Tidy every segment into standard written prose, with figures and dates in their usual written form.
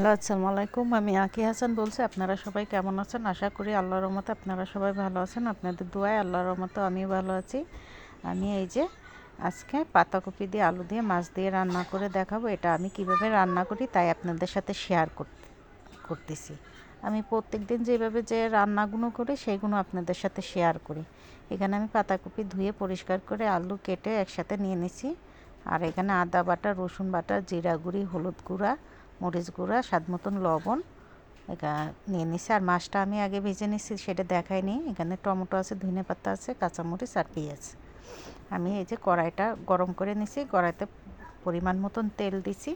Hello, আসসালামু আলাইকুম। আমি আঁকি হাসান বলছি। আপনারা সবাই কেমন আছেন? আশা করি আল্লাহর রহমতে আপনারা সবাই ভালো আছেন। আপনাদের দোয়ায় আল্লাহর রহমতে আমিও ভালো আছি। আমি এই যে আজকে পাতাকপি দিয়ে আলু দিয়ে মাছ দিয়ে রান্না করে দেখাবো। এটা আমি কিভাবে রান্না করি তাই আপনাদের সাথে শেয়ার করতেছি। আমি প্রত্যেক দিন যেভাবে যে রান্নাগুলো করি সেইগুলো আপনাদের সাথে শেয়ার করি। এখানে আমি পাতাকপি ধুয়ে পরিষ্কার করে আলু কেটে একসাথে নিয়ে নিছি। আর এখানে আদা বাটা, রসুন বাটা, জিরা গুঁড়ি, হলুদ গুঁড়া, মরিচ গুঁড়া, স্বাদ মতন লবণ এটা নিয়ে নিছি। আর মাছটা আমি আগে ভেজে নিছি, সেটা দেখাইনি। এখানে টমেটো আছে, ধনেপাতা আছে, কাঁচামরিচ আর পেঁয়াজ। আমি এই যে কড়াইটা গরম করে নিছি, কড়াইতে পরিমাণ মতন তেল দিছি।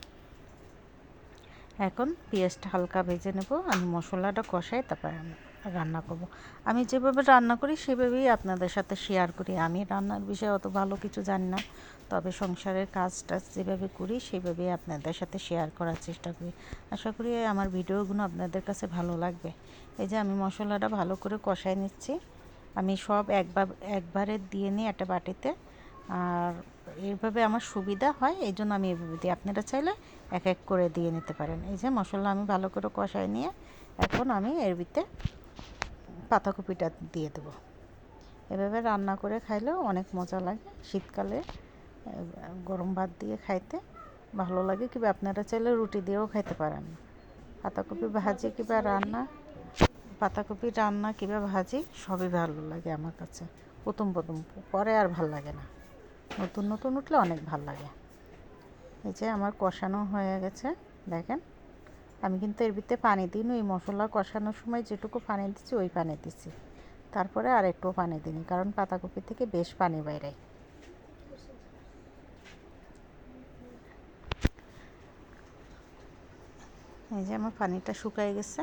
এখন পেঁয়াজটা হালকা ভেজে নেব। আমি মশলাটা কষাই তারপর রান্না করব। আমি যেভাবে রান্না করি সেভাবেই আপনাদের সাথে শেয়ার করি। আমি রান্নার বিষয়ে অত ভালো কিছু জানি না, তবে সংসারের কাজটা যেভাবে করি সেভাবেই আপনাদের সাথে শেয়ার করার চেষ্টা করি। আশা করি আমার ভিডিওগুলো আপনাদের কাছে ভালো লাগবে। এই যে আমি মশলাটা ভালো করে কষাই নিচ্ছি। আমি সব একবারে দিয়ে নিই একটা বাটিতে। আর এইভাবে আমার সুবিধা হয়, এই জন্য আমি এইভাবে দিই। আপনারা চাইলে এক এক করে দিয়ে নিতে পারেন। এই যে মশলা আমি ভালো করে কষাই নিয়ে এখন আমি এর ভিতরে পাতাকপিটা দিয়ে দেবো। এভাবে রান্না করে খাইলেও অনেক মজা লাগে। শীতকালে গরম ভাত দিয়ে খাইতে ভালো লাগে। কিংবা আপনারা চাইলে রুটি দিয়েও খাইতে পারেন। পাতাকপি ভাজি কিংবা রান্না, পাতাকপি রান্না কিংবা ভাজি সবই ভালো লাগে আমার কাছে। প্রথম পরে আর ভাল লাগে না, নতুন নতুন উঠলে অনেক ভাল লাগে। এই যে আমার কষানো হয়ে গেছে, দেখেন। আমি কিন্তু এর ভিতরে পানি দিই না। ওই মশলা কষানোর সময় যেটুকু পানি দিচ্ছি ওই পানি দিচ্ছি, তারপরে আর একটু পানি দিইনি, কারণ পাতাকপি থেকে বেশ পানি বাইরে। এই যে আমার পানিটা শুকায় গেছে।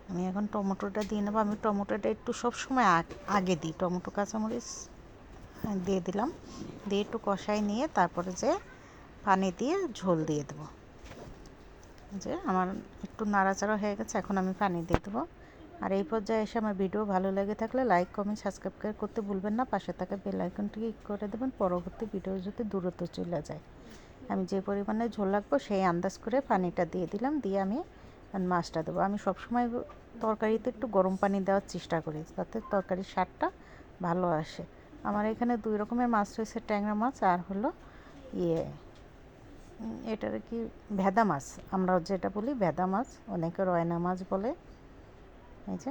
আমি এখন টমেটোটা দিয়ে নেবো। আমি টমেটোটা একটু সবসময় আগে দিই। টমেটো কাঁচামরিচ দিয়ে দিলাম, দিয়ে একটু কষাই নিয়ে তারপরে যে পানি দিয়ে ঝোল দিয়ে দেবো। যে আমার একটু নাড়াচাড়া হয়ে গেছে, এখন আমি পানি দিয়ে দেবো। আর এই পর্যায়ে এসে আমার ভিডিও ভালো লেগে থাকলে লাইক, কমেন্ট, সাবস্ক্রাইব করতে ভুলবেন না। পাশে থাকা বেল আইকনটি ক্লিক করে দেবেন, পরবর্তী ভিডিও যদি দ্রুত চলে যায়। আমি যে পরিমাণে ঝোল রাখবো সেই আন্দাজ করে পানিটা দিয়ে দিলাম, দিয়ে আমি মাছটা দেবো। আমি সবসময় তরকারিতে একটু গরম পানি দেওয়ার চেষ্টা করি, তাতে তরকারির স্বাদটা ভালো আসে। আমার এখানে 2 রকমের মাছ রয়েছে, ট্যাংরা মাছ আর হলো এটার কি ভেদা মাছ, আমরা যেটা বলি ভেদা মাছ, অনেকে রয়না মাছ বলে। এই যে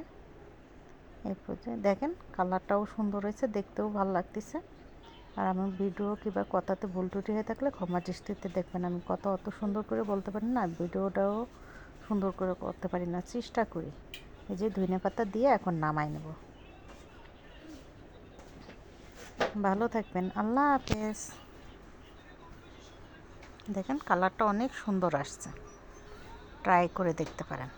এরপর দেখেন কালারটাও সুন্দর হয়েছে, দেখতেও ভালো লাগতেছে। আর আমার ভিডিও কিংবা কথাতে ভুল ত্রুটি হয়ে থাকলে ক্ষমা দৃষ্টিতে দেখবেন। আমি কথা অত সুন্দর করে বলতে পারি না, ভিডিওটাও সুন্দর করে করতে পারি না, চেষ্টা করি। এই যে ধনেপাতা দিয়ে এখন নামাই নেব। ভালো থাকবেন, আল্লাহ হাফেজ। দেখেন কালারটা অনেক সুন্দর আসছে, ট্রাই করে দেখতে পারেন।